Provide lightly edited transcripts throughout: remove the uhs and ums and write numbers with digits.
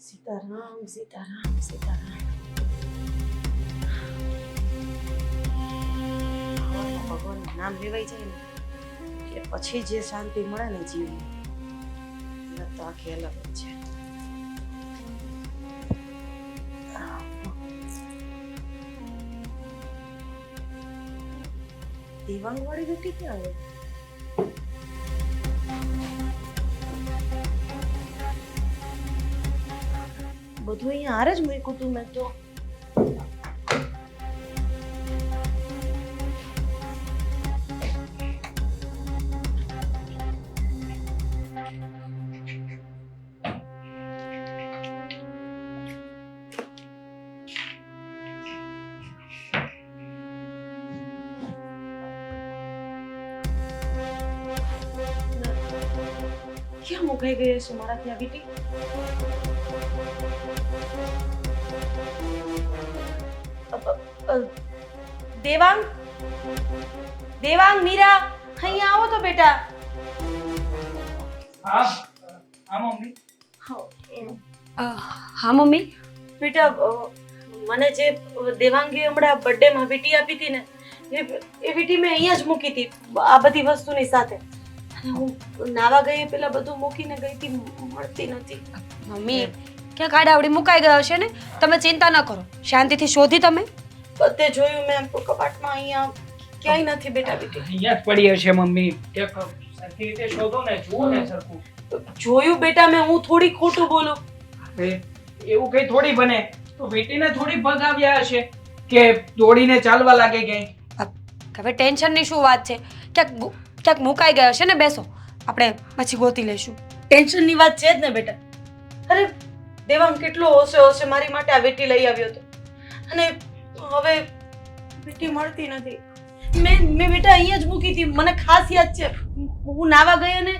સીતારામ સીતારામ સીતારામ. ભગવાનનું નામ લેવાઈ જાય ને એટલે પછી જે શાંતિ મળે ને જીવની તો આખી અલગ જ છે. દેવાંગ વાળી બેટી ક્યાં હોય? બધું અહીંયા હારે જ મૂક્યું તું મેં તો. ક્યાં મુકાઈ ગઈ છે મારા ત્યાં બેટી? દેવાંગ દેવાંગ મીરા અહીંયા આવો તો બેટા. હા હા મમ્મી. હા મમ્મી. બેટા મને જે દેવાંગે હમણાં બર્થડે માં વીટી આપી હતી ને એ વીટી મેં અહીંયા જ મૂકી હતી આ બધી વસ્તુની સાથે. અને હું નાવા ગઈ પેલા બધું મૂકીને ગઈ હતી, મળતી નથી. મમ્મી ક્યાં કાડાવડી મુકાઈ ગયો છે ને, તમે ચિંતા ન કરો, શાંતિથી શોધી તમે. બધે જોયું મેં કબાટમાં, અહીંયા ક્યાંય નથી બેટા વીટી. અહીંયા જ પડી હશે મમ્મી. એક સરખી રીતે શોધો ને, જુઓ ને સરખું. જોયું બેટા મેં, હું થોડી ખોટું બોલું? હવે એવું કઈ થોડી બને તો વીટીને થોડી પગ આવ્યા હશે કે દોડીને ચાલવા લાગે ગઈ. હવે ટેન્શનની શું વાત છે? ક્યાંક મુકાઈ ગયો છે ને, બેસો, આપણે પછી ગોતી લઈશું. ટેન્શનની વાત છે જ ને બેટા. અરે દેવાંગ કેટલો હોશે હોશે મારી માટે આ વીટી લઈ આવ્યો હતો, અને હવે વીટી મળતી નથી. મેં બેટા અહીંયા જ મૂકી હતી, મને ખાસ યાદ છે. હું નાવા ગઈ અને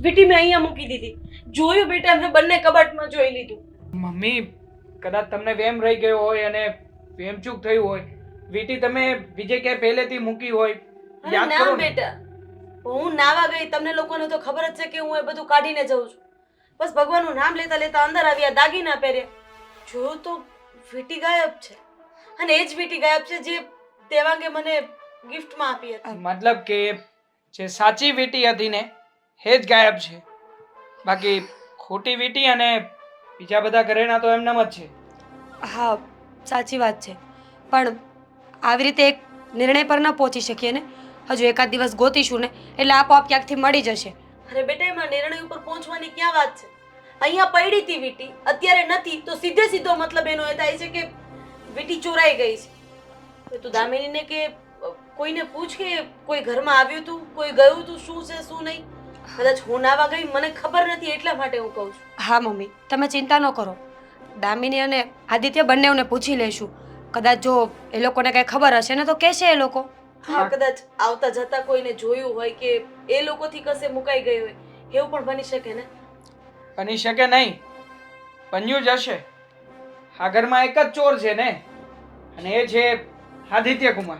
વીટી મેં અહીંયા મૂકી દીધી. જોયું બેટા, મેં બંને કબાટમાં જોઈ લીધું. મમ્મી કદાચ તમને વેમ રહી ગયો હોય અને વેમચૂક થયું હોય, વીટી તમે બીજે ક્યાંય પહેલેથી મૂકી હોય, અરે યાદ ના કરો ને. બેટા, હું નાવા ગઈ, તમને લોકોને તો ખબર જ છે કે હું એ બધું કાઢીને જઉં છું. બસ ભગવાનનું નામ લેતા લેતા અંદર આવ્યા, દાગીના પહેર્યા, જોયું તો વીટી ગાયબ છે. અને એ જ વીટી ગાયબ છે જે દેવાંગે મને ગિફ્ટમાં આપી હતી. મતલબ કે જે સાચી વીટી હતી ને એ જ ગાયબ છે, બાકી ખોટી વીટી અને બીજા બધા ઘરેણા તો એમનામ જ છે. હા સાચી વાત છે, પણ આવી રીતે એક નિર્ણય પર ન પહોંચી શકીએ ને. હજુ એકાદ દિવસ ગોતીશું ને એટલે આપોઆપ ક્યાંકથી મળી જશે. અરે બેટા, એમાં નિર્ણય ઉપર પહોંચવાની ક્યાં વાત છે? અહીંયા પડી હતી વીટી, અત્યારે નથી, તો સીધે સીધો મતલબ એનો એ થાય છે કે વીટી ચોરાઈ ગઈ છે. તું દામિનીને કે કોઈને પૂછ કે કોઈ ઘરમાં આવ્યું તું, કોઈ ગયું તું, શું છે શું નહીં. કદાચ હું નાવા ગઈ, મને ખબર નથી, એટલા માટે હું કહું છું. હા મમ્મી, તમે ચિંતા ન કરો, દામિની અને આદિત્ય બંનેઓને પૂછી લઈશું. કદાચ જો એ લોકોને કંઈ ખબર હશે ને તો કહેશે એ લોકો. હા, કદાચ આવતા જતા કોઈને જોયું હોય કે એ લોકોથી કશે મુકાઈ ગઈ હોય, એવું પણ બની શકે ને. બની શકે નહીં, બન્યું જ હશે. આ ઘરમાં એક જ ચોર છે ને, અને એ છે આદિત્ય કુમાર.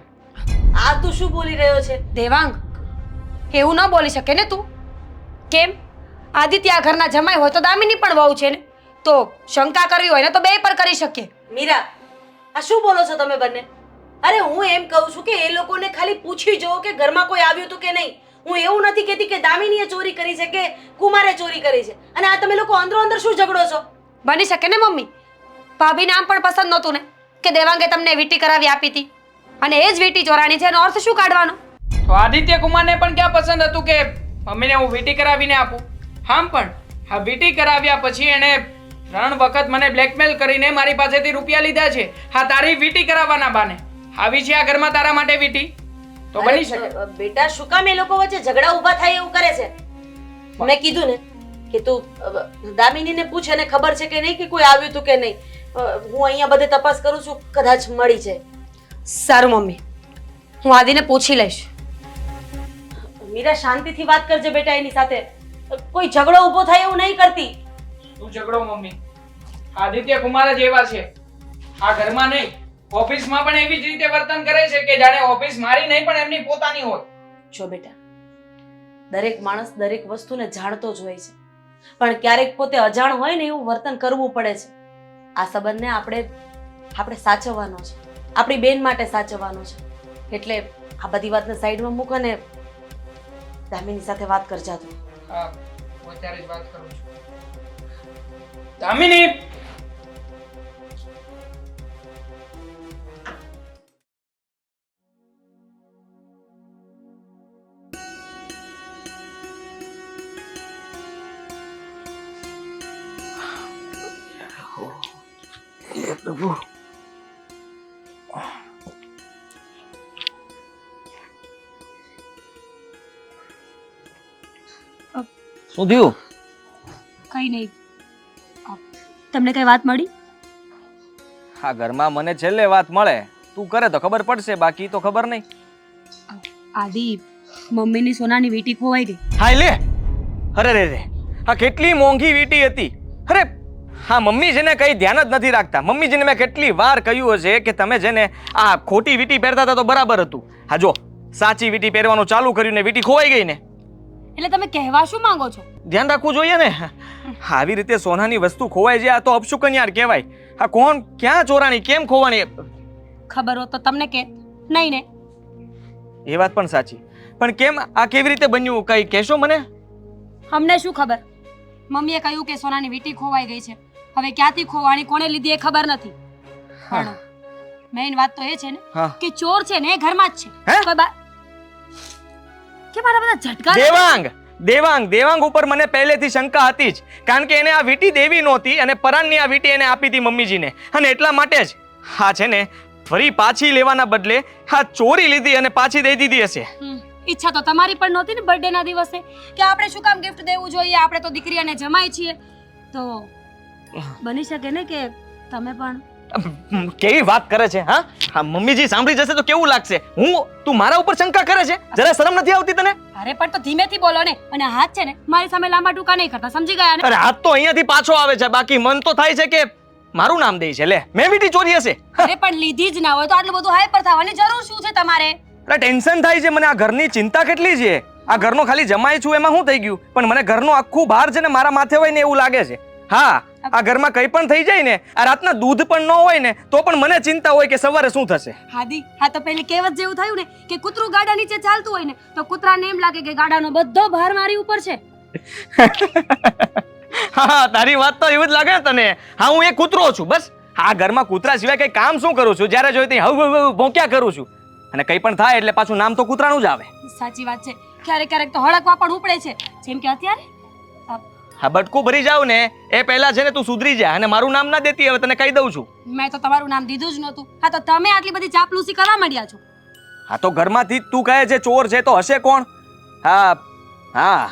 આ તું શું બોલી રહ્યો છે? દેવાંગ, એવું ન બોલી શકે ને તું. કેમ? આદિત્ય આ ઘરના જમાઈ હોય તો દામિની પણ વહુ છે ને, તો શંકા કરવી હોય ને તો બે પર કરી શકીએ. મીરા, આ શું બોલો છો તમે બંને? અરે હું એમ કહું છું કે એ લોકોને ખાલી પૂછી જુઓ કે ઘરમાં કોઈ આવ્યું હતું કે નહીં. હું એવું નથી કહેતી કે દામિનીએ ચોરી કરી છે કે કુમારે ચોરી કરી છે. અને આ તમે લોકો અંદરો અંદર શું ઝઘડો છો? બની શકે ને મમ્મી, ભાભીને આમ પણ પસંદ નહોતું ને કે દેવાંગે તમને વીટી કરાવી આપી હતી, અને એ જ વીટી ચોરાણી છે, એનો અર્થ શું કાઢવાનો? તો આદિત્ય કુમારને પણ ક્યાં પસંદ હતું કે મમ્મીને હું વીટી કરાવીને આપું? આમ પણ આ વીટી કરાવ્યા પછી એણે 3 વખત મને બ્લેકમેલ કરીને મારી પાસેથી રૂપિયા લીધા છે. હા, તારી વીટી કરાવવાના બાને આવી છે આ ઘરમાં તારા માટે વીટી, તો બની શકે. બેટા, શું કામ એ લોકો વચ્ચે ઝઘડા ઊભા થાય એવું કરે છે? મેં કીધું ને કે તું દામિનીને પૂછ, એને ખબર છે કે નહીં કે કોઈ આવ્યું હતું કે નહીં. હું અહીંયા બધે તપાસ કરું છું, કદાચ મળી જાય. સારું મમ્મી, હું આદિને પૂછી લઈશ. મીરા, શાંતિથી વાત કરજે બેટા એની સાથે. કોઈ ઝઘડો ઊભો થાય એવું નહીં કરતી. શું ઝઘડો મમ્મી? આદિત્ય કુમાર જ એવા છે, આ ઘરમાં નહીં, ઓફિસમાં પણ એવી જ રીતે વર્તન કરે છે કે જાણે ઓફિસ મારી નહીં પણ એમની પોતાની હોય. જો બેટા, દરેક માણસ દરેક વસ્તુને જાણતો જ હોય છે. પણ ક્યારેક પોતે અજાણ હોય ને એવું વર્તન કરવું પડે છે. આ સંબંધને આપણે સાચવવાનો છે, આપણી બેન માટે સાચવવાનો છે. એટલે આ બધી વાતને સાઈડમાં મૂક અને દામિની સાથે વાત કરજા તું. હા હું અત્યારે જ વાત કરું છું. દામિની પ્રભુ શું થયું? કઈ નહીં. તમને કઈ વાત મળી? આ ઘરમાં મને છેલ્લે વાત મળે, તું કરે તો ખબર પડશે, બાકી તો ખબર નહીં. આદિ, મમ્મીની સોનાની વીંટી ખોવાઈ ગઈ. હા લે, અરે રે રે, આ કેટલી મોંઘી વીંટી હતી. અરે હા, મમ્મી છે ને કઈ ધ્યાન જ નથી રાખતા. મમ્મીજીને મેં કેટલી વાર કહ્યું હશે કે તમે છે ને આ ખોટી વીંટી પહેરતા હતા તો બરાબર હતું. હા જો, સાચી વીંટી પહેરવાનું ચાલુ કર્યું ને વીંટી ખોવાઈ ગઈ ને. એટલે તમે કહેવા શું માંગો છો? ધ્યાન રાખવું જોઈએ ને. આવી રીતે સોનાની વસ્તુ ખોવાય છે, આ તો અપશુકન યાર કહેવાય. આ કોણ ક્યાં ચોરાણી, કેમ ખોવાની? ખબર હોત તો તમને કે નહીં ને. એ વાત પણ સાચી, પણ કેમ આ કેવી રીતે બન્યું કઈ કહેશો મને? અમને શું ખબર? મમ્મીએ કહ્યું કે સોનાની વીંટી ખોવાઈ ગઈ છે. હવે ક્યાંથી ખોવાણી, કોણે લીધી એ ખબર નથી. પણ મેઇન વાત તો એ છે ને હા. કે ચોર છે ને એ ઘરમાં જ છે. હે? કોઈ બા- કે મારા બધા ઝટકા દેવાંગ ઉપર મને પહેલેથી શંકા હતી જ, કારણ કે એને આ વીંટી દેવી નહોતી અને પરાણની આ વીંટી એને આપી હતી મમ્મીજીને, અને એટલા માટે જ હા છે ને ફરી પાછી લેવાના બદલે હા ચોરી લીધી અને પાછી દઈ દીધી હશે. ઈચ્છા તો તમારી પણ નહોતી ને બર્થડે ના દિવસે કે આપણે શું કામ ગિફ્ટ દેવું જોઈએ, આપણે તો દીકરી અને જમાઈ છીએ. તો બની શકે ને કે તમે પણ. કેવી વાત કરે છે? હા હા, મમ્મીજી સાંભળી જશે તો કેવું લાગશે? તું મારા ઉપર શંકા કરે છે? જરા શરમ નથી આવતી તને? અરે પણ તો ધીમેથી બોલો ને, અને હાથ છે ને મારી સામે લાંબા ટૂંકા નહીં કરતા, સમજી ગયા ને? અરે હાથ તો અહીંયાથી પાછો આવે છે, બાકી મન તો થાય છે કે મારું નામ દે છે. લે, મેં વીંટી ચોરી હશે? અરે પણ લીધી જ ના હોય તો આટલું બધું હાઈપર થવાની જરૂર શું છે તમારે? અરે ટેન્શન થાય છે મને. આ ઘરની ચિંતા કેટલી છે. આ ઘરનો ખાલી જમાઈ છું એમાં શું થઈ ગયું, પણ મને ઘરનું આખું ભાર છે ને મારા માથે હોય ને એવું લાગે છે. હા, આ ઘરમાં કંઈ પણ થઈ જાય ને, આ રાતના દૂધ પણ ન હોય ને તો પણ મને ચિંતા હોય કે સવારે શું થશે. હાદી, હા તો પેલી કહેવત જેવું થયું ને કે કૂતરું ગાડા નીચે ચાલતું હોય ને તો કૂતરાને એમ લાગે કે ગાડાનો બધો ભાર મારી ઉપર છે. હા, તારી વાત તો એવું જ લાગે ને તને. હા, હું એક કૂતરો છું બસ. આ ઘરમાં કૂતરા સિવાય કઈ કામ શું કરું છું? જ્યારે જોઈ ત્યાં હવ ભોંક્યા કરું છું, અને કંઈ પણ થાય એટલે પાછું નામ તો કૂતરાનું જ આવે. સાચી વાત છે. ક્યારેક ક્યારેક તો હળકવા પણ ઉપડે છે, જેમ કે અત્યારે. હા, બટકું ભરી જાવ ને એ પહેલા છે ને તું સુધરી જા, અને મારું નામ ના દેતી, હવે તને કહી દઉં છું. મેં તો તમારું નામ દીધું જ નહોતું. હા તો તમે આટલી બધી ચાપલૂસી કરવા માંડ્યા છો. હા, તો ઘરમાંથી તું કહે છે ચોર છે તો હશે કોણ? હા હા,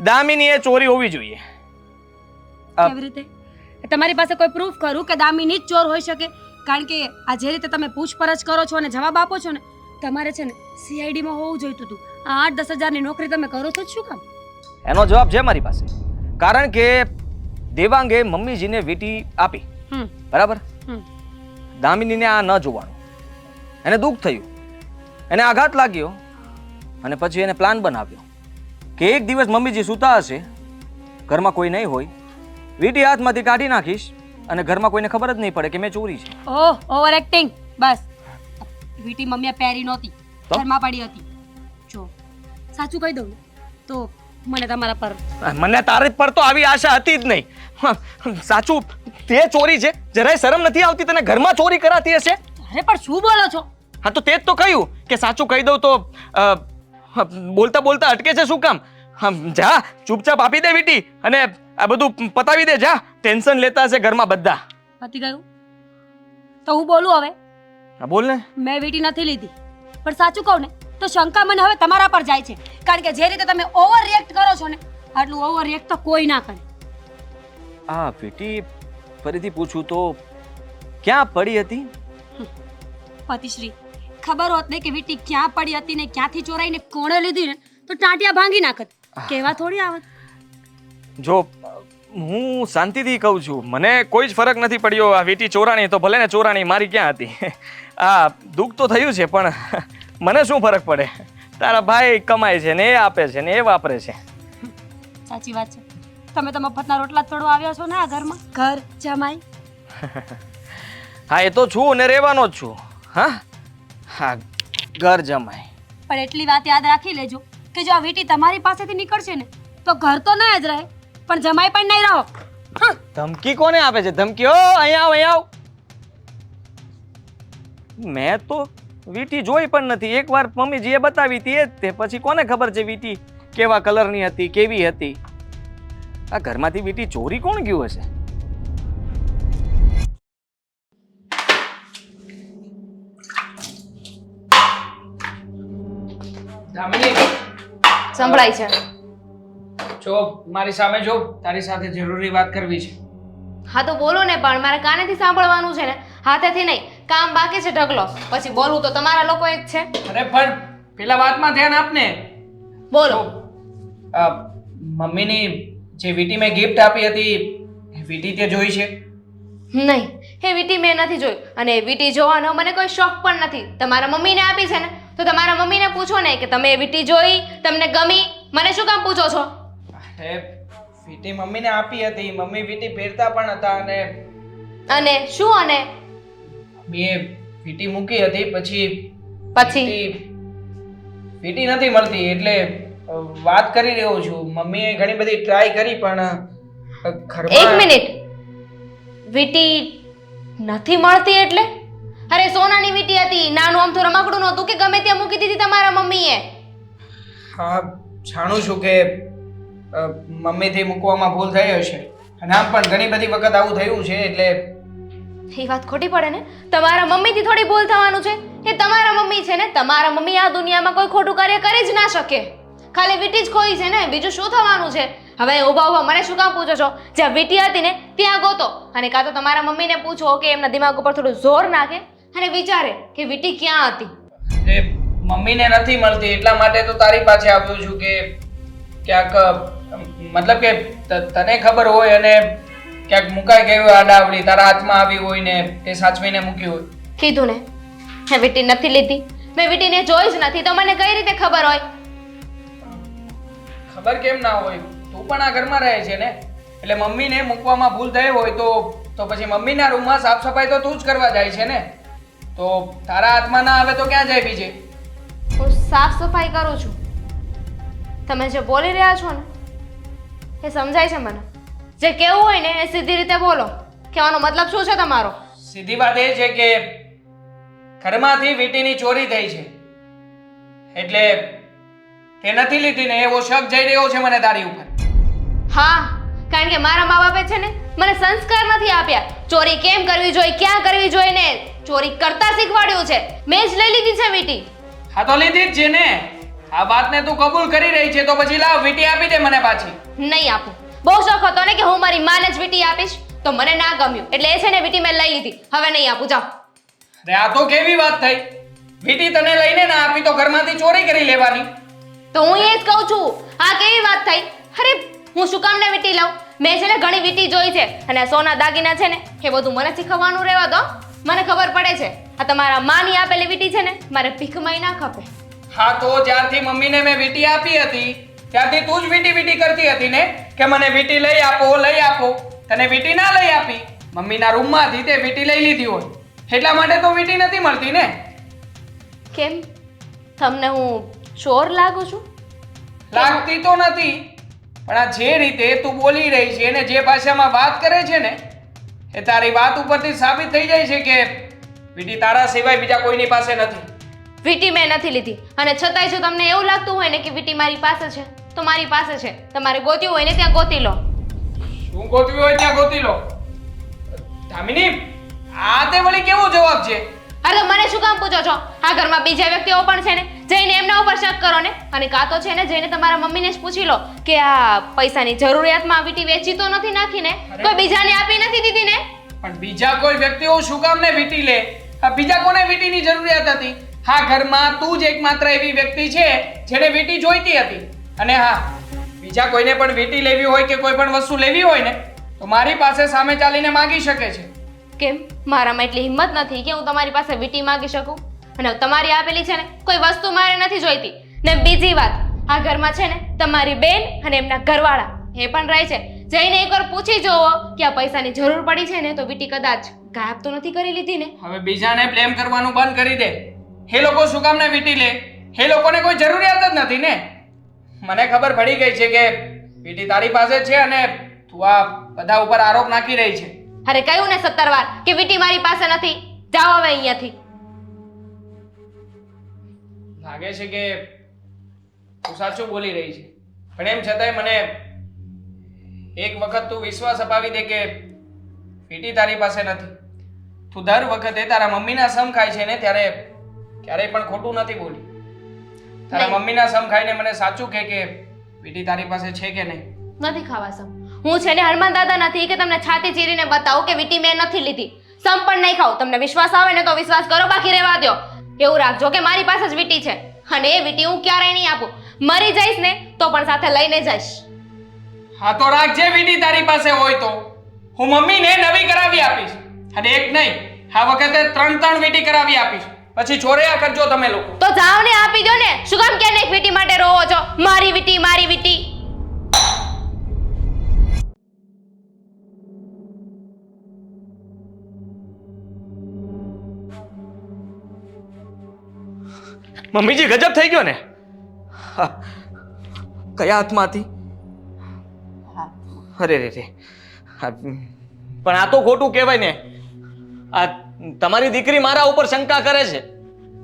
દામિની એ ચોરી હોવી જોઈએ. કેવી રીતે? તમારી પાસે કોઈ પ્રૂફ ખરું કે દામિની જ ચોર હોઈ શકે? કારણ કે આ જે રીતે તમે પૂછપરછ કરો છો અને જવાબ આપો છો ને, તમારે છે ને CID માં હોવું જોઈતું હતું. આ 8-10 હજારની નોકરી તમે કરો છો શું કામ? એનો જવાબ છે મારી પાસે. કારણ કે દેવાંગે મમ્મીજીને વીંટી આપી, બરાબર? દામિનીને આ ન જોવાનું, એને દુઃખ થયું, એને આઘાત લાગ્યો, અને પછી એને પ્લાન બનાવ્યો કે એક દિવસ મમ્મીજી સૂતા હશે, ઘરમાં કોઈ નહીં હોય, વીંટી હાથમાંથી કાઢી નાખીશ અને ઘરમાં કોઈને ખબર જ નહીં પડે કે મેં ચોરી છે. ઓહ, ઓવર એક્ટિંગ. બસ, વીટી મમ્મીએ પહેરી નહોતી, ઘરમાં પડી હતી. જો સાચું કહી દઉં તો મને તમારા પર. મને તારે પર તો આવી આશા હતી જ નહીં. સાચું તે ચોરી છે? જરાય શરમ નથી આવતી તને? ઘરમાં ચોરી કરાતી હશે? અરે પણ શું બોલો છો? હા, તો તે જ તો કહ્યું કે સાચું કહી દઉં તો બોલતા બોલતા અટકે છે શું કામ? જા ચૂપચાપ આપી દે વીંટી અને આ બધું પતાવી દે. જા, ટેન્શન લેતા હશે ઘરમાં બધા. પતી ગયું તો હું બોલું હવે? હા, બોલ ને. મેં વીટી નથી લીધી, પણ સાચું કહું ને તો શંકા મને હવે તમારા પર જાય છે. કારણ કે જે રીતે તમે ઓવર રિએક્ટ કરો છો ને, આટલું ઓવર રિએક્ટ તો કોઈ ના કરે. આ વીંટી ફરીથી પૂછું તો ક્યાં પડી હતી? પતિશ્રી, ખબર હોત ને કે વીટી ક્યાં પડી હતી ને ક્યાંથી ચોરાઈને કોણે લીધી ને તો ટાંટિયા ભાંગી નાખત. કેવા થોડી આવત. જો હું શાંતિથી કહું છું, મને કોઈ જ ફરક નથી પડ્યો. આ વીંટી ચોરાણી તો ભલે ને ચોરાણી, મારી ક્યાં હતી? આ દુઃખ તો થયું છે પણ મને શું ફરક પડે? તારા ભાઈ કમાય છે ને એ આપે છે ને એ વાપરે છે. સાચી વાત છે. તમે તો મફતના રોટલા જ તોડવા આવ્યા છો ને આ ઘરમાં, ઘર જમાઈ. હા, એ તો છું ને રહેવાનો જ છું. હા હા, ઘર જમાય. પણ એટલી વાત યાદ રાખી લેજો કે જો આ વીટી તમારી પાસેથી નીકળશે ને તો ઘર તો ન જ રહે, પણ જમાઈ પણ નહીં રહો. હા. ધમકી કોને આપે છે? ધમકી? ઓ અહીંયા આવ, અહીંયા આવ. મેં તો વીટી જોઈ પણ નથી. એકવાર મમ્મીજીએ બતાવી હતી એ જ તે. પછી કોને ખબર છે વીટી કેવા કલરની હતી, કેવી હતી? આ ઘરમાંથી વીટી ચોરી કોણ ગયું હશે? દામિની, સંભળાય છે. જો મારી સામે જો, તારી સાથે જરૂરી વાત કરવી છે. હા તો બોલો ને, પણ મારે કાનેથી સાંભળવાનું છે ને, હાથેથી નહીં. કામ બાકી છે ઢગલો, પછી બોલવું તો તમારા લોકો જ છે. અરે પણ પેલા વાતમાં ધ્યાન આપને. બોલો. મમ્મીની જે વીટી મેં ગિફ્ટ આપી હતી એ વીટી તે જોઈ છે? નહીં, એ વીટી મેં નથી જોઈ, અને એ વીટી જોવાનો મને કોઈ શોખ પણ નથી. તમારા મમ્મીને આપી છે ને, તો તમારા મમ્મીને પૂછો ને કે તમે એ વીટી જોઈ, તમને ગમી, મને શું કામ પૂછો છો? અરે વીટી મમ્મીને આપી હતી, મમ્મી વીટી પહેરતા પણ હતા, અને શું? અને મેં વીટી મૂકી હતી, પછી વીટી નથી મળતી, એટલે વાત કરી રહ્યો છું. મમ્મીએ ઘણી બધી ટ્રાય કરી પણ ઘરમાં. એક મિનિટ, વીટી નથી મળતી એટલે? અરે સોનાની વીટી હતી, નાનું આમથું રમકડું નહોતું કે ગમે ત્યાં મૂકી દીધી તમારા મમ્મીએ? હા, જાણું છું કે મમ્મીથી મૂકવામાં ભૂલ થઈ હશે, અને આમ પણ ઘણી બધી વખત આવું થયું છે, એટલે એ વાત ખોટી પડે ને. તમારા મમ્મીથી થોડી ભૂલ થવાનું છે. એ તમારા મમ્મી છે ને, તમારા મમ્મી આ દુનિયામાં કોઈ ખોટું કાર્ય કરી જ ના શકે. ખાલી વીટી જ ખોઈ છે ને, બીજું શું થવાનું છે? હવે ઊભા ઊભા મને શું કામ પૂછો છો? જ્યાં વીટી હતી ને ત્યાં ગોતો, અને કાં તો તમારા મમ્મીને પૂછો કે એમના દિમાગ ઉપર થોડું જોર નાખે અને વિચારે કે વીટી ક્યાં હતી. એ મમ્મીને નથી મળતી, એટલા માટે તો તારી પાસે આવ્યો છું કે ક્યાંક મતલબ કે તને ખબર હોય અને ક્યાંક મુકાઈ ગયું આડાવડી, તારા હાથમાં આવી હોય ને તે સાચવીને મૂકી હોય. કીધું ને, મેં વીટી નથી લીધી, મેં વીટીને જોઈ જ નથી, તો મને કઈ રીતે ખબર હોય? ખબર કેમ ના હોય? તું પણ આ ઘરમાં રહે છે ને, એટલે મમ્મીને મૂકવામાં ભૂલ થઈ હોય તો પછી મમ્મીના રૂમમાં સાફ સફાઈ તો તું જ કરવા જાય છે ને, તો તારા હાથમાં ના આવે તો ક્યાં જાય બીજે? હું સાફ સફાઈ કરું છું. તમે જે બોલી રહ્યા છો ને એ સમજાય છે મને. જે કેવું હોય ને એ સીધી રીતે બોલો. કહેવાનો મતલબ શું છે તમારો? સીધી વાત એ છે કે ઘરમાંથી વીટીની ચોરી થઈ છે, એટલે તે નથી લીધી ને એવો શક જઈ રહ્યો છે મને તારી ઉપર. હા, કારણ કે મારા મા બાપે છે ને મને સંસ્કાર નથી આપ્યા. ચોરી કેમ કરવી જોઈએ, ક્યાં કરવી જોઈએ ને ચોરી કરતા શીખવાડ્યું છે. મેં જ લઈ લીધી છે વીટી. હા તો લીધી જ છે ને. આ વાતને તું કબૂલ કરી રહી છે તો પછી લાવ વીટી આપી દે મને પાછી. નહીં આપું. બહુ શોખ હતો ને કે હું મારી માને જ વીટી આપીશ, તો મને ના ગમ્યું, એટલે એ છે ને વીટી મેં લઈ લીધી. હવે નહીં આપું, જાઓ. અરે આ તો કેવી વાત થઈ? વીટી તને લઈને ના આપી તો ઘરમાંથી ચોરી કરી લેવાની? તો હું એ જ કહું છું, આ કેવી વાત થઈ? અરે હું શું કામ ને વીટી લઉં? મેં છે ને ઘણી વીટી જોઈ છે, અને આ સોના દાગીના છે ને એ બધું મને શીખવવાનું રહેવા દો. મને ખબર પડે છે આ તમારા માની આપેલી વીટી છે ને મારે ભીખમાંય ના ખપે. હા તો જ્યારથી મમ્મીને મેં વીટી આપી હતી ત્યારથી તું જ વીટી કરતી હતી ને કે મને વીટી લઈ આપો, લઈ આપો. તને વીટી ના લઈ આપી, મમ્મીના રૂમમાંથી તે વીટી લઈ લીધી હોય, એટલા માટે તો વીટી નથી મળતી ને. કેમ તમને હું ચોર લાગુ છું? લાગતી તો નથી, પણ આ જે રીતે તું બોલી રહી છે ને જે ભાષામાં વાત કરે છે ને એ તારી વાત ઉપરથી સાબિત થઈ જાય છે કે વીટી તારા સિવાય બીજા કોઈની પાસે નથી. વીટી મેં નથી લીધી, અને છતાંય જો તમને એવું લાગતું હોય ને કે વીટી મારી પાસે છે તો મારી પાસે છે. તમારે ગોત્યું હોય ને ત્યાં ગોતી લો. શું ગોતવી હોય ત્યાં ગોતી લો? દામિની, આ તે વળી કેવો જવાબ છે? અરે તો મને શું કામ પૂછો છો? આ ઘરમાં બીજા વ્યક્તિઓ પણ છે ને, જઈને એમના ઉપર શક કરો ને. અને કાં તો છે ને જઈને તમારા મમ્મીને જ પૂછી લો કે આ પૈસાની જરૂરિયાતમાં આ વીટી વેચી તો નથી નાખીને, કોઈ બીજાને આપી નથી દીધી ને? પણ બીજા કોઈ વ્યક્તિઓ શું કામ ને વીટી લે? આ બીજા કોને વીટીની જરૂરિયાત હતી? હા, ઘરમાં તું જ એકમાત્ર એવી વ્યક્તિ છે જેને વીટી જોઈતી હતી. અને હા, બીજા કોઈને પણ વીટી લેવી હોય કે કોઈ પણ વસ્તુ લેવી હોય ને તો મારી પાસે સામે ચાલીને માંગી શકે છે. કેમ મારામાં એટલી હિંમત નથી કે હું તમારી પાસે વીટી માંગી શકું? અને તમારી આપેલી છે ને કોઈ વસ્તુ મારે નથી જોઈતી. ને બીજી વાત, આ ઘરમાં છે ને તમારી બેન અને એમના ઘરવાળા એ પણ રહે છે. જઈને એકવાર પૂછી જોવો કે આ પૈસાની જરૂર પડી છે ને તો વીટી કદાચ ગાયબ તો નથી કરી લીધી ને. હવે બીજાને બ્લેમ કરવાનું બંધ કરી દે. એ લોકો શું કામ ને વીટી લે? એ લોકોને કોઈ જરૂરિયાત જ નથી ને. મને ખબર પડી ગઈ છે કે વીટી તારી પાસે છે અને તું આ બધા ઉપર આરોપ નાખી રહી છે. અરે કહ્યું ને 17 વાર કે વીટી મારી પાસે નથી. જાઓ હવે અહીંયાથી. લાગે છે કે તું સાચું બોલી રહી છે, પણ એમ છતાંય મને એક વખત તું વિશ્વાસ અપાવી દે કે વીટી તારી પાસે નથી. તું દર વખતે તારા મમ્મીના સમ ખાય છે ને ત્યારે ક્યારેય પણ ખોટું નથી બોલી. તારા નહીં. મમ્મીના સમ ખાઈને મને સાચું કહે કે વીટી તારી પાસે છે કે નહીં. નથી ખાવા સમ. હું છે ને હનુમાન દાદા નથી કે તમને છાતી ચીરીને બતાવું કે વીટી મેં નથી લીધી. સમ પણ નહીં ખાવ. તમને વિશ્વાસ આવે ને તો વિશ્વાસ કરો, બાકી રહેવા દો. એવું રાખજો કે મારી પાસે જ વીટી છે અને એ વીટી હું ક્યારેય નહીં આપું. મરી જઈશ ને તો પણ સાથે લઈને જઈશ. હા તો રાખજે વીટી તારી પાસે હોય તો. હું મમ્મીને નવી કરાવી આપીશ અને એક નહીં, આ વખતે 3 વીટી કરાવી આપીશ. પછી ચોર્યા કરજો તમે લોકો. તો જાઓ ને આપી દો ને. શું કામ ક્યાં એક વીટી માટે રોવો છો? મારી વીટી, મારી વીટી. મમ્મીજી ગજબ થઈ ગયો ને. હા. કયા હાથમાંથી? અરે રે રે. હા, પણ આ તો ખોટું કહેવાય ને. આ તમારી દીકરી મારા ઉપર શંકા કરે છે.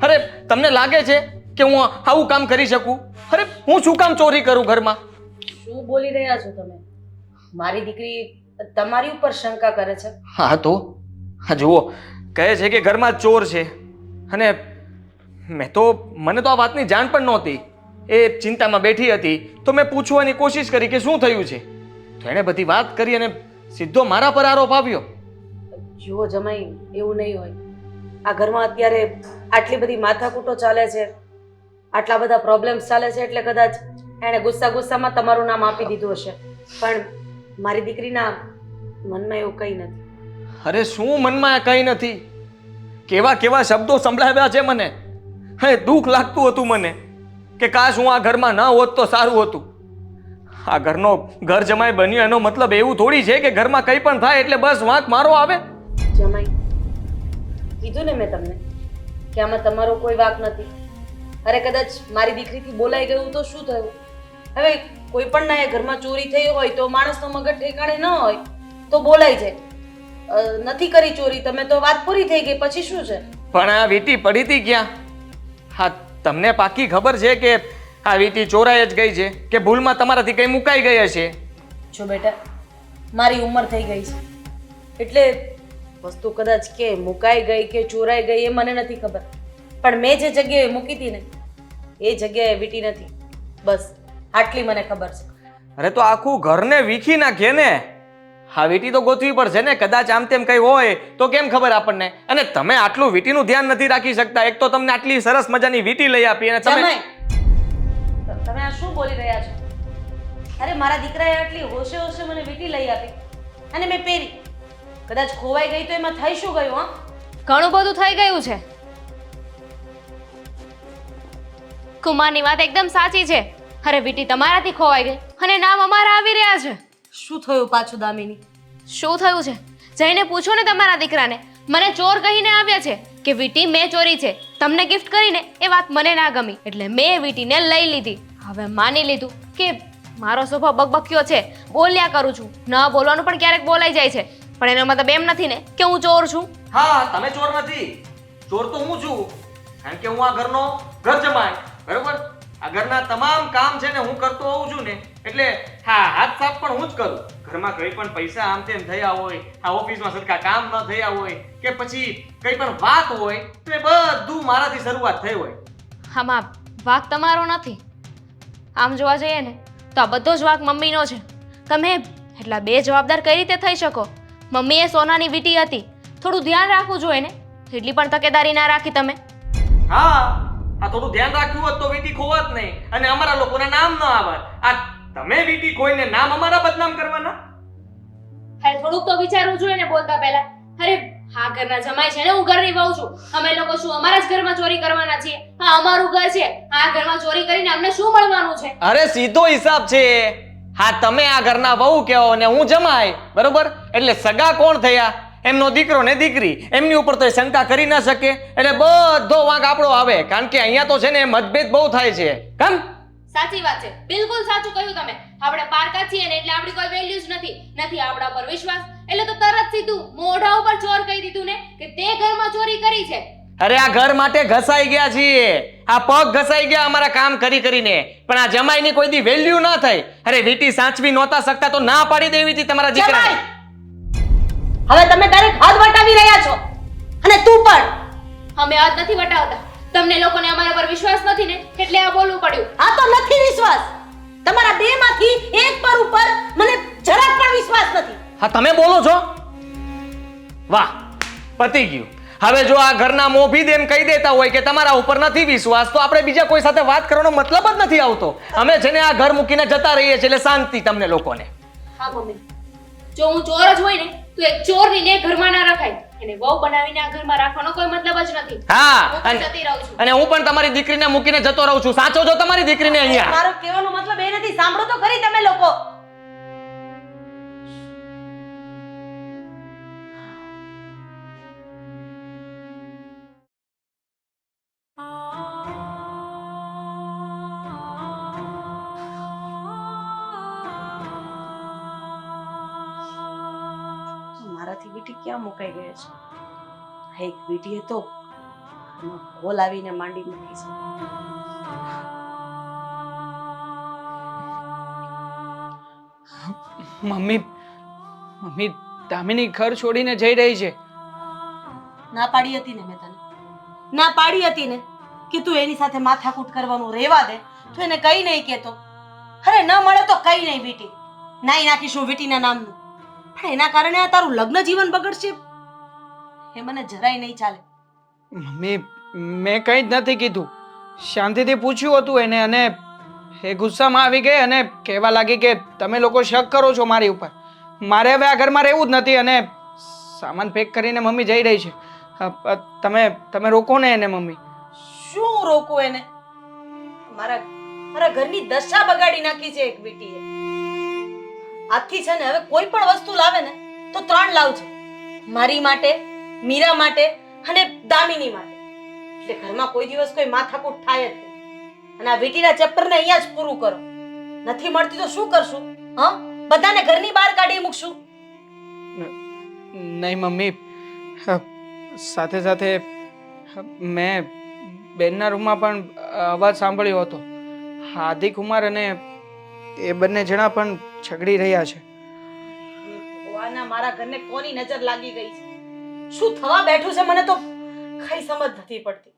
અરે તમને લાગે છે કે હું આવું કામ કરી શકું? અરે હું શું કામ ચોરી કરું ઘરમાં? શું બોલી રહ્યા છો તમે? મારી દીકરી તમારી ઉપર શંકા કરે છે? હા તો હા જુઓ, કહે છે કે ઘરમાં ચોર છે અને મને તો આ વાતની જાણ પણ નહોતી. એ ચિંતામાં બેઠી હતી તો મેં પૂછવાની કોશિશ કરી કે શું થયું છે. તો એણે બધી વાત કરી અને સીધો મારા પર આરોપ આવ્યો. જુઓ જમાઈ, એવું નહીં હોય. આ ઘરમાં અત્યારે આટલી બધી માથાકૂટો ચાલે છે, આટલા બધા પ્રોબ્લેમ્સ ચાલે છે, એટલે કદાચ એણે ગુસ્સામાં તમારું નામ આપી દીધું હશે. પણ મારી દીકરીના મનમાં એવું કંઈ નથી. અરે શું મનમાં કંઈ નથી? કેવા કેવા શબ્દો સંભળાવ્યા છે મને. હે દુઃખ લાગતું હતું મને કે કાશ હું આ ઘરમાં ન હોત તો સારું હતું. આ ઘરનો ઘર જમાઈ બન્યો એનો મતલબ એવું થોડી છે કે ઘરમાં કંઈ પણ થાય એટલે બસ વાંક મારો આવે. જમાઈ, કીધું ને મેં તમને કે આમાં તમારો કોઈ વાંક નથી. અરે કદાચ મારી દીકરીથી બોલાઈ ગયું તો શું થયું? હવે કોઈ પણ ના એ ઘરમાં ચોરી થઈ હોય તો માણસનો મગજ ઠેકાણે ન હોય તો બોલાઈ જાય. નથી કરી ચોરી તમે તો વાત પૂરી થઈ ગઈ, પછી શું છે? પણ આ વીટી પડી હતી ક્યાં? હા તમને પાકી ખબર છે કે આ વીટી ચોરાઈ જ ગઈ છે કે ભૂલમાં તમારાથી કંઈ મુકાઈ ગઈ હશે? જો બેટા, મારી ઉંમર થઈ ગઈ છે એટલે વસ્તુ કદાચ કે મુકાઈ ગઈ કે ચોરાઈ ગઈ એ મને નથી ખબર, પણ મેં જે જગ્યાએ મૂકી હતી ને એ જગ્યાએ વીટી નથી. બસ આટલી મને ખબર છે. અરે તો આખું ઘરને વીખી નાખીએ ને. હા વીટી તો ગોતવી પડશે ને. કદાચ આમ તેમ કંઈ હોય તો કેમ ખબર આપણને? અને તમે આટલું વીટીનું ધ્યાન નથી રાખી શકતા. એક તો તમને આટલી સરસ મજાની વીટી લઈ આપી અને તમે તમે આ શું બોલી રહ્યા છો? અરે મારા દીકરાએ આટલી હોશે હોશે મને વીટી લઈ આપી અને મેં પહેરી. કદાચ ખોવાઈ ગઈ તો એમાં થઈ શું ગયું? હા, ઘણું બધું થઈ ગયું છે. કુમારની વાત એકદમ સાચી છે. અરે વીટી તમારાથી ખોવાઈ ગઈ અને નામ અમારા આવી રહ્યા છે. શું થયું પાછું દામિની? શું થયું છે જઈને પૂછો ને તમારા દીકરાને. મને ચોર કહીને આવ્યા છે કે વીટી મેં ચોરી છે, તમને ગિફ્ટ કરીને. એ વાત મને ના ગમી એટલે મેં વીટીને લઈ લીધી. હવે માની લીધું કે મારો સ્વભાવ બકબક્યો છે, બોલ્યા કરું છું. ન બોલવાનું પણ ક્યારેક બોલાઈ જાય છે, પણ એનો મતલબ એમ નથી ને કે હું ચોર છું. હા તમે ચોર નથી. ચોર તો હું છું, કારણ કે હું આ ઘરનો ઘર જમાય. બરોબર? આ ઘરના તમામ કામ છે ને હું કરતો હોઉં છું ને, એટલે હા હાથ સાફ પણ હું જ કરું. ઘરમાં કંઈ પણ પૈસા આમ તેમ થયા હોય, આ ઓફિસમાં સરખા કામ ન થયા હોય કે પછી કંઈ પણ વાત હોય તો એ બધું મારાથી શરૂઆત થઈ હોય. આમાં વાંક તમારો નથી. આમ જોવા જઈએ ને તો આ બધો જ વાંક મમ્મીનો છે. તમે એટલા બે જવાબદાર કઈ રીતે થઈ શકો? મમ્મીએ સોનાની વીંટી હતી, થોડું ધ્યાન રાખવું જોઈએ ને. એટલી પણ તકેદારી ના રાખી તમે. હા આ થોડું ધ્યાન રાખ્યું હોત તો વીટી ખોવત નહીં અને અમારા લોકોના નામ ન આવત. આ તમે વીટી ખોઈને નામ અમારા બદનામ કરવાના? અરે થોડુંક તો વિચારવું જોઈએ ને બોલતા પહેલા. અરે હા ઘરના જમાઈ છે ને, હું ઘરની વહુ છું. અમે લોકો શું અમારા જ ઘરમાં ચોરી કરવાના છીએ? હા અમારું ઘર છે, આ ઘરમાં ચોરી કરીને અમને શું મળવાનું છે? અરે સીધો હિસાબ છે. હા તમે આ ઘરના વહુ કહો અને હું જમાય, બરોબર? એટલે સગા કોણ થયા? એમનો દીકરો ને દીકરી, એમની ઉપર તો એ શંકા કરી ના શકે. એટલે બધો વાંક આપણો આવે, કારણ કે અહીંયા તો છે ને મતભેદ બહુ થાય છે. કેમ? સાચી વાત છે, બિલકુલ સાચું કહ્યું તમે. આપણે પારકા છીએ ને એટલે આપણી કોઈ વેલ્યુ જ નથી આપણા પર વિશ્વાસ. એટલે તો તરત સીધું મોઢા ઉપર ચોર કહી દીધું ને કે તે ઘરમાં ચોરી કરી છે. અરે આ ઘર માટે ઘસાઈ ગયા છીએ, આ પગ ઘસાઈ ગયા અમારા કામ કરી કરીને, પણ આ જમાઈની કોઈ દી વેલ્યુ ના થઈ. અરે વીટી સાચવી નહોતા શકતા તો ના પાડી દેવી હતી તમારા દીકરાને. હવે તમે ડાયરેક્ટ હાથ વટાવી રહ્યા છો, અને તું પણ. અમે હાથ નથી વટાવતા. તમને લોકોને અમારા પર વિશ્વાસ નથી ને એટલે આ બોલવું પડ્યું. આ તો નથી વિશ્વાસ, તમારા બેમાંથી એક પર ઉપર મને જરાક પણ વિશ્વાસ નથી. હા તમે બોલો છો? વાહ, પતી ગયું. હવે જો આ ઘરના મોભી એમ કહી દેતા હોય કે તમારા ઉપર નથી વિશ્વાસ, તો આપણે બીજા કોઈ સાથે વાત કરવાનો મતલબ જ નથી આવતો. અમે છે ને આ ઘર મૂકીને જતા રહીએ છીએ, એટલે શાંતિ તમને લોકોને. હા મમ્મી, જો હું ચોર જ હોય ને તો એક ચોરની ને ઘરમાં ના રખાય. એને વહુ બનાવીને આ ઘરમાં રાખવાનો કોઈ મતલબ જ નથી. હા, હું પણ જતી રહું છું. અને હું પણ તમારી દીકરીને મૂકીને જતો રહું છું. સાચો જો તમારી દીકરીને અહીંયા. મારો કહેવાનો મતલબ એ નથી, સાંભળો તો ખરી તમે લોકો. મારાથી બીટી ક્યાં મુકાઈ ગઈ છે? એક બીટીએ તો હોલ આવીને માંડી મૂકી છે. મમ્મી દામિની ઘર છોડીને જઈ રહી છે. ના પાડી હતી ને મેં તને, ના પાડી હતી ને કે તું એની સાથે માથાકૂટ કરવાનું રહેવા દે. તું એને કઈ નહીં કહેતો. અરે ન મળે તો કઈ નહીં બીટી, નાઈ નાખીશું બીટીના નામનું. પણ એના કારણે આ તારું લગ્ન જીવન બગડશે એ મને જરાય નહીં ચાલે. મમ્મી મેં કંઈ જ નથી કીધું. શાંતિથી પૂછ્યું હતું એને, અને એ ગુસ્સામાં આવી ગઈ અને કહેવા લાગી કે તમે લોકો શક કરો છો મારી ઉપર. મારે હવે આ ઘરમાં રહેવું જ નથી અને સામાન પેક કરીને મમ્મી જઈ રહી છે. તમે રોકો ને એને મમ્મી. શું રોકું એને? મારા ઘરની દશા બગાડી નાખી છે એક બીટીએ. આથી છે ને હવે કોઈ પણ વસ્તુ લાવે ને તો 3 લાવજો, મારી માટે, મીરા માટે અને દામિની માટે. એટલે ઘરમાં કોઈ દિવસ કોઈ માથાકૂટ થાય જ નહીં. અને આ વીટીના ચેપ્ટરને અહીંયા જ પૂરું કરો. નથી મળતી તો શું કરશું? હા, બધાને ઘરની બહાર કાઢી મૂકશું. નહીં મમ્મી, સાથે સાથે મેં બેનના રૂમમાં પણ અવાજ સાંભળ્યો હતો. આદિકુમાર અને એ બંને જણા પણ ઝઘડી રહ્યા છે. ભગવાનના, મારા ઘરને કોની નજર લાગી ગઈ છે? શું થવા બેઠું છે મને તો કઈ સમજ નથી પડતી.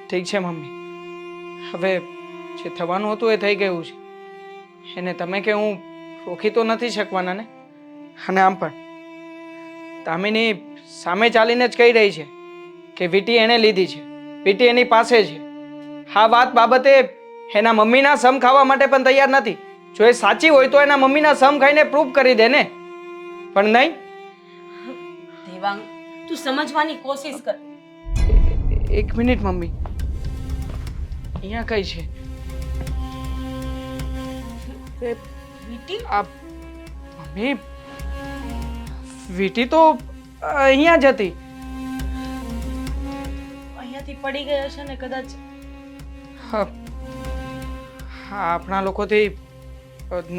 ઠીક છે મમ્મી, હવે જે થવાનું હતું એ થઈ ગયું છે. એને તમે કે હું રોકી તો નથી શકવાના ને. અને આમ પણ દામિની સામે ચાલીને જ કહી રહી છે કે વીટી એણે લીધી છે, વીટી એની પાસે છે. આ વાત બાબતે એના મમ્મીના સમ ખાવા માટે પણ તૈયાર નથી. જો એ સાચી હોય તો એના મમ્મીના સમ ખાઈને પ્રૂફ કરી દે ને, પણ નહીં. દેવાંગ, તું સમજવાની કોશિશ કર. એક મિનિટ મમ્મી, અહીંયા કઈ છે? વીટી? આ મમ્મી, વીટી તો અહીંયા જ હતી. અહીંયાથી પડી ગઈ હશે ને કદાચ. હા, આપણા લોકોથી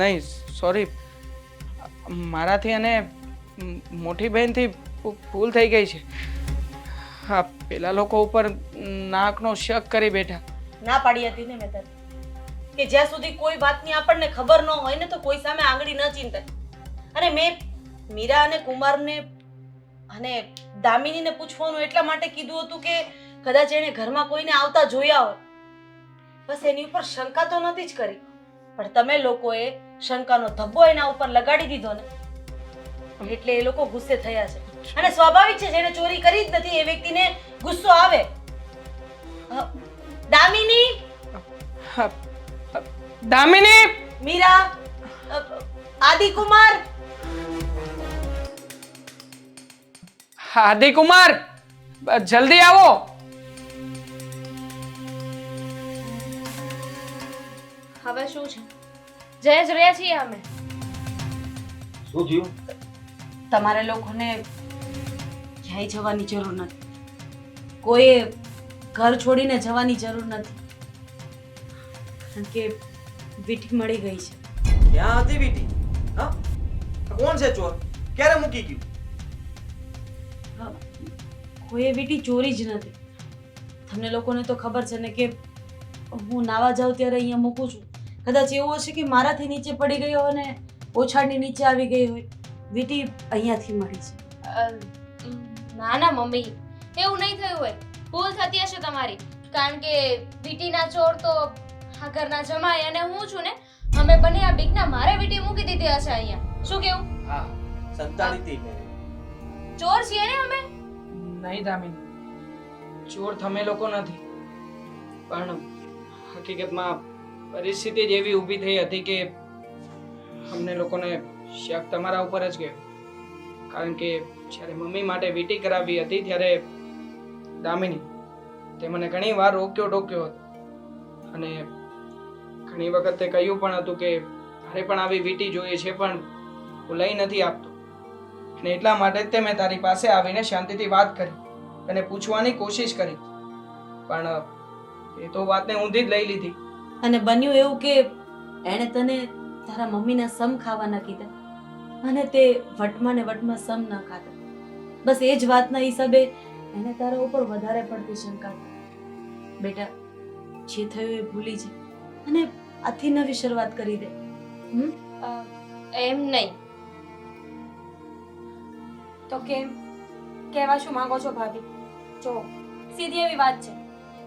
નહીં, સોરી, મારાથી અને મોટી બહેનથી ભૂલ થઈ ગઈ છે. હા, પેલા લોકો ઉપર નાકનો શક કરી બેઠા. ના પાડી હતી ને મેં તને કે જ્યાં સુધી કોઈ વાતની આપણને ખબર ન હોય ને તો કોઈ સામે આંગળી ન ચીંધાય. અને મેં મીરા અને કુમારને અને દામિનીને પૂછવાનું એટલા માટે કીધું હતું કે કદાચ એણે ઘરમાં કોઈને આવતા જોયા હોય. બસ એની ઉપર શંકા તો નથી જ કરી, પણ તમે લોકોએ શંકાનો ધબ્બો એના ઉપર લગાડી દીધો ને, એટલે એ લોકો ગુસ્સે થયા છે. અને સ્વાભાવિક છે, જેને ચોરી કરી જ નથી એ વ્યક્તિને ગુસ્સો આવે. દામિની, દામિની, મીરા, આદિકુમાર, આદિકુમાર, જલ્દી આવો. હવે શું છે જય જ રહ્યા છીએ અમે. શું થયું? તમારે લોકોને ક્યાંય જવાની જરૂર નથી. કોઈએ ઘર છોડીને જવાની જરૂર નથી. કારણ કે વીટી મળી ગઈ છે. ક્યાં હતી વીટી? હા, આ કોણ છે ચોર? ક્યારે મૂકી ગયું? હા, કોઈએ વીટી ચોરી જ નથી. તમને લોકોને તો ખબર છે ને કે હું નાવા જાઉં ત્યારે અહીંયા મૂકું છું. કદાચ એવું હશે કે મારાથી નીચે પડી ગઈ હોય ને ઓછાડની નીચે આવી ગઈ હોય. વીટી અહીંયાથી મળી છે. ના ના મમ્મી, એવું નહીં થયું હોય. ભૂલ થતી હશે તમારી. કારણ કે વીટીના ચોર તો આ ઘરના જમાઈ અને હું છું ને. અમે બંને આ બીકના મારે વીટી મૂકી દીધી હશે અહીંયા. શું કેવું? હા, સંતાડીતી મેં. ચોર છીએ ને અમે. નહીં દામિની, ચોર તમે લોકો નથી, પણ હકીકતમાં પરિસ્થિતિ જ એવી ઊભી થઈ હતી કે અમને લોકોને શક તમારા ઉપર જ ગયો. કારણ કે જ્યારે મમ્મી માટે વીટી કરાવી હતી ત્યારે દામિની તે મને ઘણી વાર રોક્યો ટોક્યો હતો અને ઘણી વખત તે કહ્યું પણ હતું કે તારે પણ આવી વીટી જોઈએ છે પણ હું લઈ નથી આપતો. અને એટલા માટે જ તે મેં તારી પાસે આવીને શાંતિથી વાત કરી અને પૂછવાની કોશિશ કરી, પણ એ તો વાતને ઊંધી જ લઈ લીધી. અને બન્યું એવું કે એણે તને તારા મમ્મીના સમ ખાવાના કીધા અને તે વટમાં ને વટમાં સમ ન ખાતા. બસ એ જ વાતના હિસાબે એને તારા ઉપર વધારે પડતી શંકા થઈ. બેટા, જે થયું એ ભૂલી જા અને આથી નવી શરૂઆત કરી દે. એમ નહીં. તો કેમ કહેવા શું માંગો છો ભાભી? જો સીધી એવી વાત છે,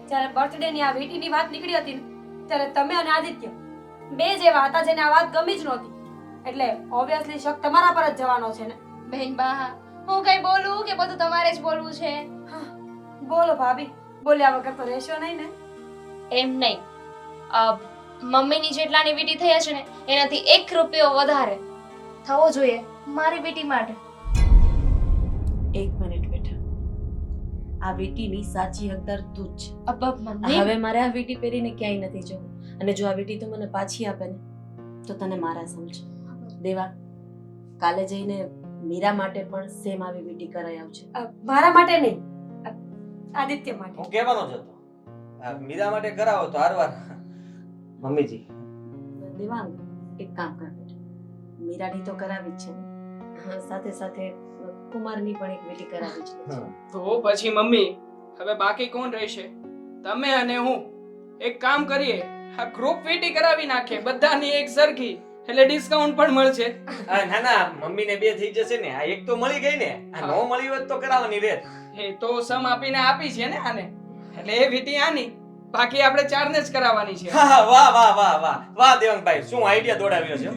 જ્યારે બર્થડે ની આ વીટીની વાત નીકળી હતી ને ત્યારે તમે અને આદિત્ય બે જેવા હતા જેને આ વાત ગમી જ નહોતી. એટલે ઓબ્વિયસલી શક તમારા પર જ જવાનો છે ને. બહેન બા, હું કઈ બોલું કે બધું તમારે જ બોલવું છે? બોલો ભાભી, બોલ્યા વગર તો રહેશો નહીં ને. એમ નહીં. મમ્મીની જેટલાની વીટી થઈ હશે ને એનાથી 1 રૂપિયો વધારે થવો જોઈએ મારી વીટી માટે. એક મિનિટ બેટા, આ વીટીની સાચી હકદાર તું જ છે. મમ્મી, હવે મારે આ વીટી પહેરીને ક્યાંય નથી જવું અને જો આ વીટી તું મને પાછી આપે ને તો તને મારા સમજ. દેવા, કાલે જઈને મીરા માટે પણ સેમ આવી વીટી કરાઈ આવશે. મારા માટે નહીં, આદિત્ય માટે. હું કહેવાનો જ હતો. આ મીરા માટે કરાવો તો હારવાર. મમ્મીજી, દેવાંગ, એક કામ કર બેટા, મીરાની તો કરાવી જ છે ને, સાથે સાથે કુમારની પણ એક વીટી કરાવી છે. તો પછી મમ્મી, હવે બાકી કોણ રહેશે? તમે અને હું એક કામ કરીએ, આ ગ્રુપ વીટી કરાવી નાખીએ બધાની એક સરખી, એટલે ડિસ્કાઉન્ટ પણ મળશે. ના ના, મમ્મીને 2 થઈ જશે ને. આ એક તો મળી ગઈ ને, આ નો મળી હોત તો કરાવવાની રેત. એ તો સમ આપીને આપી છે ને આને, એટલે એ વીટી આની, બાકી આપણે 4 ને જ કરાવવાની છે. વાહ વાહ વાહ વાહ વાહ વાહ દેવાંગભાઈ, શું આઈડિયા દોડાવ્યો છે.